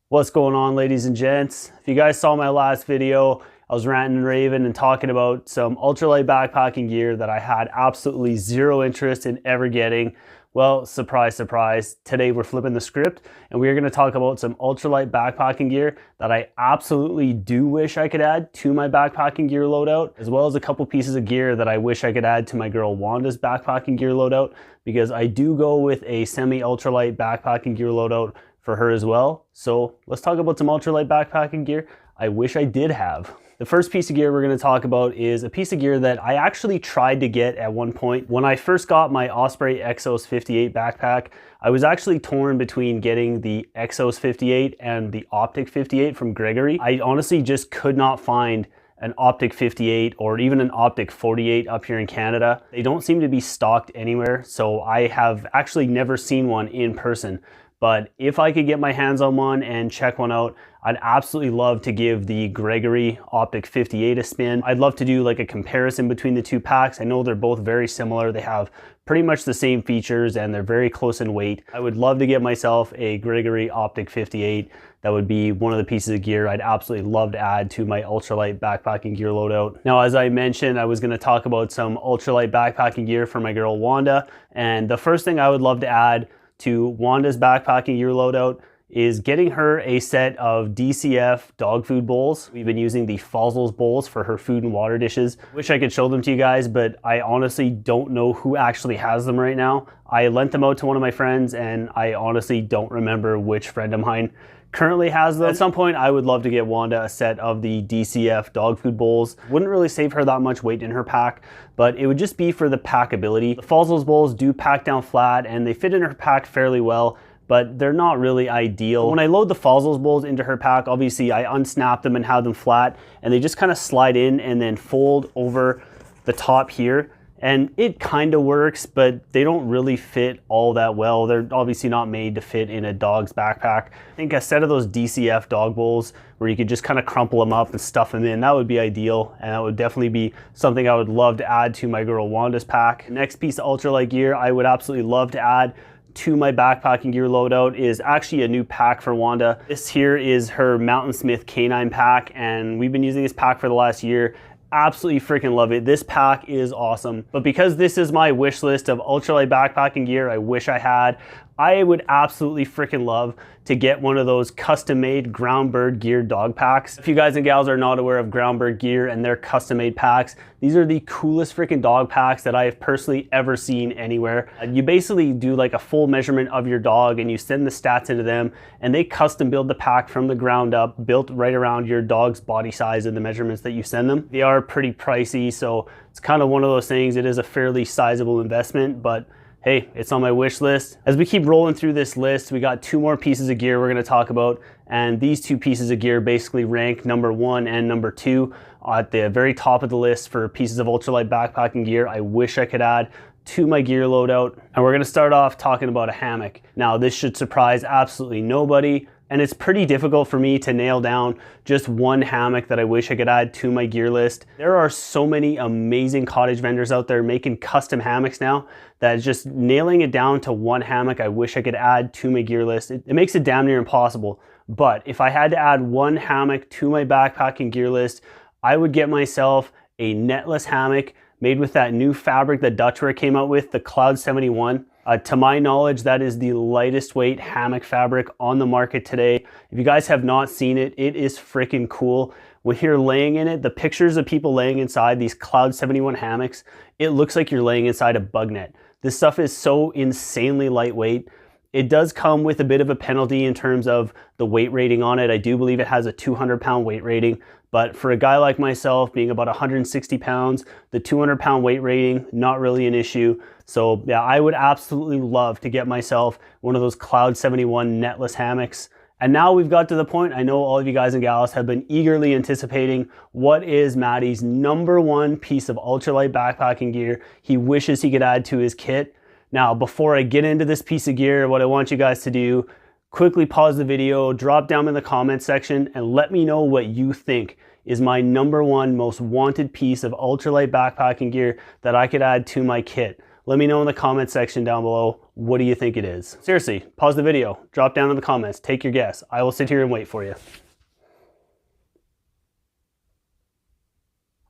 What's going on, ladies and gents? If you guys saw my last video, I was ranting and raving and talking about some ultralight backpacking gear that I had absolutely zero interest in ever getting. Well, surprise, surprise. Today we're flipping the script and we are going to talk about some ultralight backpacking gear that I absolutely do wish I could add to my backpacking gear loadout, as well as a couple pieces of gear that I wish I could add to my girl Wanda's backpacking gear loadout, because I do go with a semi-ultralight backpacking gear loadout for her as well. So let's talk about some ultralight backpacking gear I wish I did have. The first piece of gear we're going to talk about is a piece of gear that I actually tried to get at one point. When I first got my Osprey Exos 58 backpack, I was actually torn between getting the Exos 58 and the Optic 58 from Gregory. I honestly just could not find an Optic 58 or even an Optic 48 up here in Canada. They don't seem to be stocked anywhere, so I have actually never seen one in person. But if I could get my hands on one and check one out, I'd absolutely love to give the Gregory Optic 58 a spin. I'd love to do like a comparison between the two packs. I know they're both very similar. They have pretty much the same features and they're very close in weight. I would love to get myself a Gregory Optic 58. That would be one of the pieces of gear I'd absolutely love to add to my ultralight backpacking gear loadout. Now, as I mentioned, I was going to talk about some ultralight backpacking gear for my girl Wanda. And the first thing I would love to add to Wanda's backpacking gear loadout is getting her a set of DCF dog food bowls. We've been using the Fozzles bowls for her food and water dishes. Wish I could show them to you guys, but I honestly don't know who actually has them right now. I lent them out to one of my friends and I honestly don't remember which friend of mine currently has them. At some point, I would love to get Wanda a set of the DCF dog food bowls. Wouldn't really save her that much weight in her pack, but it would just be for the packability. The Fozzles bowls do pack down flat and they fit in her pack fairly well, but they're not really ideal. When I load the Fozzles bowls into her pack, obviously I unsnap them and have them flat, and they just kind of slide in and then fold over the top here. And it kind of works, but they don't really fit all that well. They're obviously not made to fit in a dog's backpack. I think a set of those DCF dog bowls where you could just kind of crumple them up and stuff them in, that would be ideal. And that would definitely be something I would love to add to my girl Wanda's pack. Next piece of ultralight gear I would absolutely love to add to my backpacking gear loadout is actually a new pack for Wanda. This here is her Mountain Smith Canine pack, and we've been using this pack for the last year. Absolutely freaking love it. This pack is awesome. But because this is my wish list of ultralight backpacking gear I wish I had, I would absolutely freaking love to get one of those custom-made Groundbird Gear dog packs. If you guys and gals are not aware of Groundbird Gear and their custom-made packs, these are the coolest freaking dog packs that I have personally ever seen anywhere. You basically do like a full measurement of your dog and you send the stats into them, and they custom build the pack from the ground up, built right around your dog's body size and the measurements that you send them. They are pretty pricey, so it's kind of one of those things. It is a fairly sizable investment, but hey, it's on my wish list. As we keep rolling through this list, we got two more pieces of gear we're gonna talk about, and these two pieces of gear basically rank number 1 and number 2 at the very top of the list for pieces of ultralight backpacking gear I wish I could add to my gear loadout. And we're gonna start off talking about a hammock. Now, this should surprise absolutely nobody, and it's pretty difficult for me to nail down just one hammock that I wish I could add to my gear list. There are so many amazing cottage vendors out there making custom hammocks now that just nailing it down to one hammock I wish I could add to my gear list, it makes it damn near impossible. But if I had to add one hammock to my backpacking gear list, I would get myself a netless hammock made with that new fabric that Dutchwear came out with, the Cloud 71. To my knowledge, that is the lightest weight hammock fabric on the market today. If you guys have not seen it, it is freaking cool. When you're laying in it, the pictures of people laying inside these Cloud 71 hammocks, it looks like you're laying inside a bug net. This stuff is so insanely lightweight. It does come with a bit of a penalty in terms of the weight rating on it. I do believe it has a 200-pound weight rating, but for a guy like myself, being about 160 pounds, the 200-pound weight rating, not really an issue. So yeah, I would absolutely love to get myself one of those Cloud 71 netless hammocks. And now we've got to the point, I know all of you guys and gals have been eagerly anticipating, what is Matty's number 1 piece of ultralight backpacking gear he wishes he could add to his kit. Now, before I get into this piece of gear, what I want you guys to do, quickly pause the video, drop down in the comments section, and let me know what you think is my number 1 most wanted piece of ultralight backpacking gear that I could add to my kit. Let me know in the comment section down below, what do you think it is? Seriously, pause the video, drop down in the comments, take your guess. I will sit here and wait for you.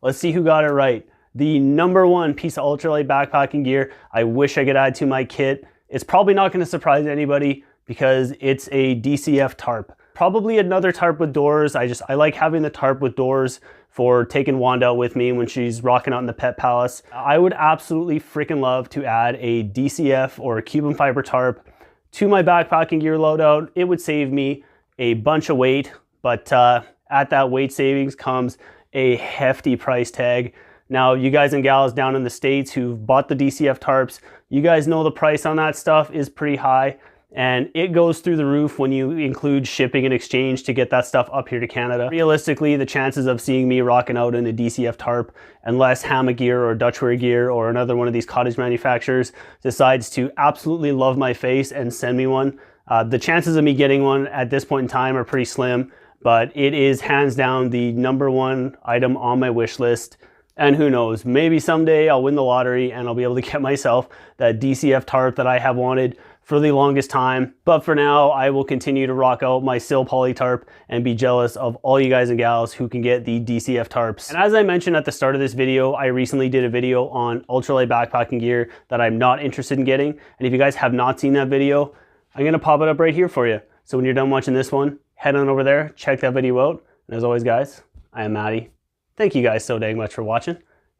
Let's see who got it right. The #1 piece of ultralight backpacking gear I wish I could add to my kit. It's probably not going to surprise anybody because it's a DCF tarp. Probably another tarp with doors. I like having the tarp with doors for taking Wanda out with me when she's rocking out in the pet palace. I would absolutely freaking love to add a DCF or a Cuban fiber tarp to my backpacking gear loadout. It would save me a bunch of weight, but at that weight savings comes a hefty price tag. Now, you guys and gals down in the States who've bought the DCF tarps, you guys know the price on that stuff is pretty high, and it goes through the roof when you include shipping and exchange to get that stuff up here to Canada. Realistically, the chances of seeing me rocking out in a DCF tarp, unless Hammock Gear or Dutchware Gear or another one of these cottage manufacturers decides to absolutely love my face and send me one, the chances of me getting one at this point in time are pretty slim, but it is hands down the #1 item on my wish list. And who knows, maybe someday I'll win the lottery and I'll be able to get myself that DCF tarp that I have wanted for the longest time. But for now, I will continue to rock out my Sil Poly tarp and be jealous of all you guys and gals who can get the DCF tarps. And as I mentioned at the start of this video, I recently did a video on ultralight backpacking gear that I'm not interested in getting. And if you guys have not seen that video, I'm gonna pop it up right here for you. So when you're done watching this one, head on over there, check that video out. And as always, guys, I am Matty. Thank you guys so dang much for watching,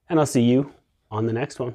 and I'll see you on the next one.